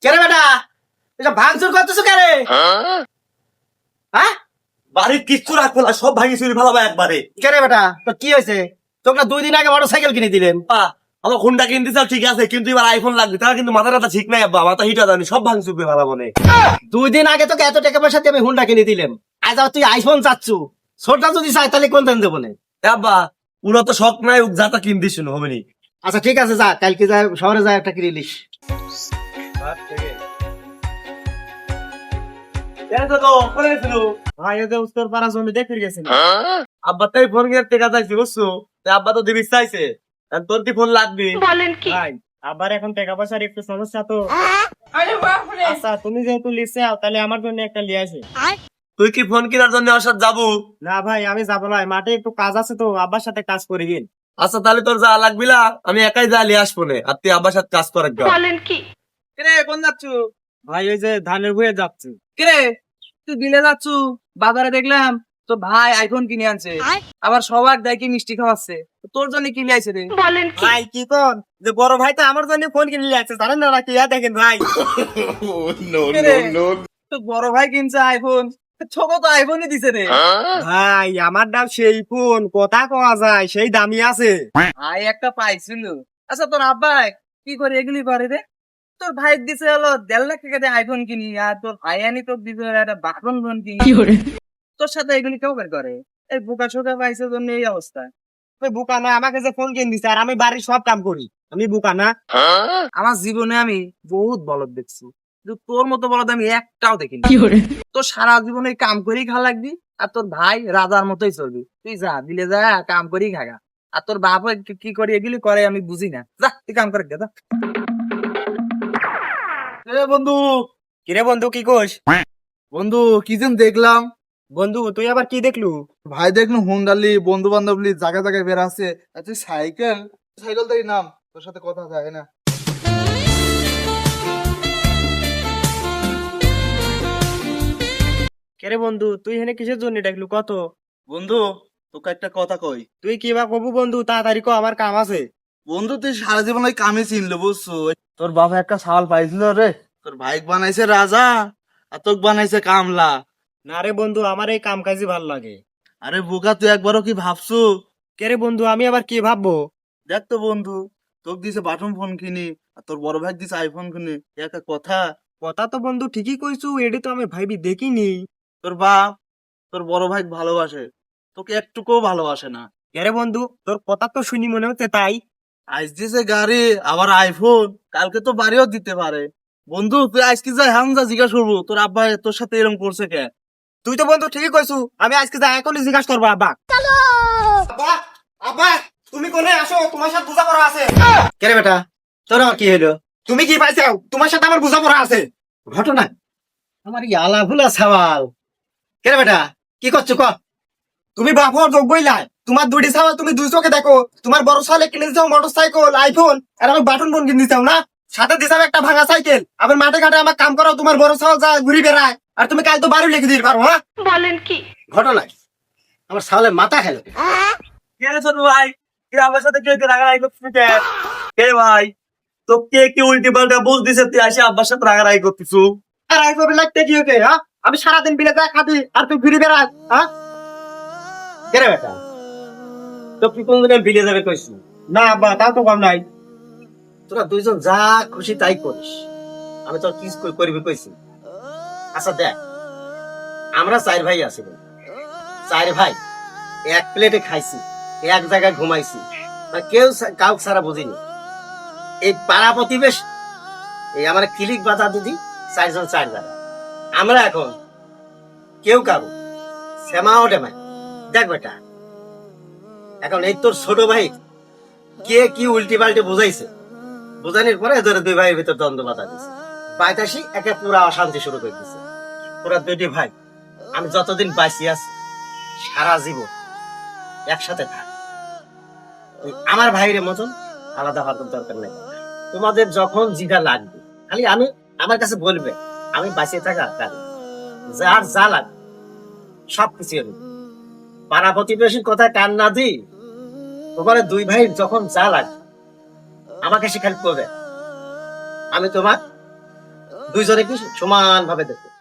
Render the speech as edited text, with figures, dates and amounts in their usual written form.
কেরে বেটা এটা ভাঙচুর করতেছো কেরে? হ্যাঁ বাড়ির কিচ্ছু রাখবো না, সব ভাঙি চুরি ফেলাবো একবারে। কেরে বেটা তো কি হয়েছে? তোমরা 2 দিন আগে মোটরসাইকেল কিনে দিলেন। আমার হোন্ডা কিনতে চাও ঠিক আছে, কিন্তু এবার আইফোন লাগবে। তারা কিন্তু মাথাটা ঠিক নাই আব্বা, মাথা হিট হয়নি, সব ভাঙি চুরি ফেলাবো না। 2 দিন আগে তোকে এত টাকা পয়সা দিয়ে আমি হুন্ডা কিনে দিলাম, আজ আবার তুই আইফোন চাচ্ছু। ছোটটা যদি চাই তাহলে কোন দেন দেবো না। আব্বা পুরো তো শখ নাই, যাতা কিনতে শুনো হবে নি। আচ্ছা ঠিক আছে, যা কালকে যা শহরে যা একটা কিনে নিস। ভাই এদের উত্তর পাড়া জমি দেখে গেছিল। আব্বা তাই ফোন কিনে টেকা চাইছি বুঝছো, আব্বা তো দিবি চাইছে, তোর কি ফোন লাগবে? ভাই আবার এখন টাকা পয়সার একটু সমস্যা তো। আচ্ছা তুমি যেহেতু লিখছে তাহলে আমার জন্য একটা লিয়ে আসে। তুই কি ফোন কেনার জন্য আমার সাথে যাবো? না ভাই আমি যাবো না, মাঠে একটু কাজ আছে তো, আব্বার সাথে কাজ করে দিন। আচ্ছা তাহলে তোর যা লাগবি না, আমি একাই যা লিয়ে আসবো না, আর তুই আব্বার সাথে কাজ করে গা। কিরে কোন যাচ্ছু? ভাই ওই যে ধানের ভুঁয়ে যাচ্ছি। কিরে তুই বিলে যাচ্ছু, বাজারে দেখলাম তো ভাই আইফোন কিনে আনছে, আবার সবার দেখি মিষ্টি খাওয়াচ্ছে। তো তোর জন্য কি লিয়েছে রে? ভাই কি কোন যে বড় ভাই তো আমার জন্য ফোন কিনে নিয়ে আসছে, জানেন না নাকি? দেখেন ভাই কিরে, তো বড় ভাই কিনছে আইফোন, ছোট তো আইফোনই দিছে রে। ভাই আমার দাম সেই ফোন, কথা কওয়া যায় সেই দামি আছে। ভাই একটা পাইছিল। আচ্ছা তোর আব্বাই কি করে এগুলি করে রে? তোর ভাই দিছে হলো 1.5 লাখ টাকা দিয়ে আইফোন কিনি, আর তোর ভাই আনি তোর দিছে একটা বাটন ফোন কিনি। তোর সাথে এগুলি কেউ বের করে? এই বোকা শোকা পাইছে জন্য এই অবস্থা। ওই বুকা না, আমাকে যে ফোন কিনে দিছে আর আমি বাড়ির সব কাম করি, আমি বুকা না? আমার জীবনে আমি বহুত বলদ দেখছি, কিন্তু তোর মতো বলদ আমি একটাও দেখিনি। তোর সারা জীবনে কাম করেই খাওয়া লাগবি, আর তোর ভাই রাজার মতোই চলবি। তুই যা দিলে যা, কাম করেই খাগা। আর তোর বাপ কি করে এগুলি করে আমি বুঝি না। যা তুই কাম করে যা। বন্ধু, কিরে বন্ধু কি কোস? বন্ধু কি যেন দেখলাম। বন্ধু তুই আবার কি দেখলু? ভাই দেখলু হুন্ডালি বন্ধু বান্ধবলি জায়গায় জায়গায় বের আছে। আচ্ছা সাইকেল সাইকেল তাই নাম, তোর সাথে কথা যায় না। কেরে বন্ধু তুই এখানে কিসের জন্য দেখলু কত? বন্ধু তোকে একটা কথা কই। তুই কি বা কবু বন্ধু, তাড়াতাড়ি কো, আমার কাম আছে। বন্ধু তুই সারা জীবন ওই কামে চিনলো বুঝছো। তোর বাবা একটা শাল পাইছিল রে, তোর ভাইক বানাইছে রাজা আর তোকে বানাইছে কামলা। না রে বন্ধু, আমার এই কাম কাজই ভাল লাগে। আরে বোকা তুই একবারও কি ভাবছু? কেরে বন্ধু আমি আবার কি ভাববো? দেখ তো বন্ধু, তোকে দিছে বাটন ফোন কিনি আর তোর বড় ভাই দিছে আইফোন কিনি, এ একটা কথা? কথা তো বন্ধু ঠিকই কইছু, এডি তো আমি ভাইবি দেখিনি। তোর বাপ তোর বড় ভাই ভালোবাসে, তোকে একটুকুও ভালোবাসে না। কেরে বন্ধু তোর কথা তো শুনি মনে হচ্ছে তাই। আজ দিছে গাড়ি আবার আইফোন, কালকে তো বাড়িও দিতে পারে। বন্ধু তুই আজকে যাই হামজা জিজ্ঞাসা করবো তোর আব্বা তোর সাথে এরকম করছে কে? তুই তো বন্ধু ঠিকই কইছু, আমি আজকে যাই এখনই জিজ্ঞাসা করবো আব্বা। আব্বা আব্বা তুমি কোনে আসো, তোমার সাথে বোঝাপড়া আছে। কেরে বেটা তোর আবার কি হলো? তুমি কি পাইছাও? তোমার সাথে আমার বোঝাপড়া আছে। ঘটনা আমার ইয়ালা ভুলা সওয়াল। কেরে বেটা কি করছো ক? তুমি বাপর যোগ বইলাই, তোমার দুটি সাওয়াল তুমি দুই চোখে দেখো। তোমার বড় সালে কিনে দিছাও মোটরসাইকেল আইফোন, আর আমি বাটন ফোন কিনে দিছাও না। সাথে দিছাও একটা ভাঙা সাইকেল। আবার মাঠে ঘাটে আমার কাম করাও, তোমার বড় সাওয়াল যা ঘুরি বেড়ায়। আর তুমি কাল তো বাড়ি লিখে দিতে পারো। হ্যাঁ ঘটনা আমার সালের মাথা খেলো। কে রে ছোট ভাই? কে আমার সাথে কেউ রাগারাগি করছিস কে? কে ভাই? তোকে কি উল্টি পাল্টা বুঝ দিছে, তুই আসে আব্বার সাথে রাগারাগি করতিছু? আর আইফোন লাগতে কি ওকে? হ্যাঁ আমি সারাদিন বিলে যা খাবি আর তুই ঘুরি বেড়াস। হ্যাঁ কেরে বেটা তো কি কোন দিন বিলে যাবে কইছি? না আব্বা তাও তো কম নাই। তোরা দুইজন যা খুশি তাই করিস, আমি তোর কি করবি কইছি? আচ্ছা দেখ, আমরা 4 ভাই আছি, 4 ভাই এক প্লেটে খাইছি, এক জায়গায় ঘুমাইছি, মানে কেউ কাউ সারা বুঝিনি। এই পাড়া প্রতিবেশ এই আমার ক্লিক বাধা দিদি 4 জন 4 জায়গা। আমরা এখন কেউ কারো শ্যামাও ডেমাই। দেখ বেটা এখন এই তোর ছোট ভাই কে কি উল্টি পাল্টে বোঝাইছে, বোঝানোর পরে ধরে 2 ভাইয়ের ভিতর দ্বন্দ্ব বাধা দিছে। বাইতাসি একে পুরা অশান্তি শুরু করে দিছে। তোরা 2টি ভাই আমি যতদিন বাঁচি আছি সারা জীবন একসাথে থাক। আমার ভাইয়ের মতন আলাদা হওয়ার দরকার নেই। তোমাদের যখন যেটা লাগবে খালি আমি আমার কাছে বলবে, আমি বাঁচিয়ে থাকা কারণ যার যা লাগবে সবকিছু আমি পাড়া প্রতিবেশীর কথা কান না দিই। তোমার 2 ভাই যখন যা লাগবে আমাকে সে খালি করবে, আমি তোমার দুইজনে কি সমান ভাবে দেখো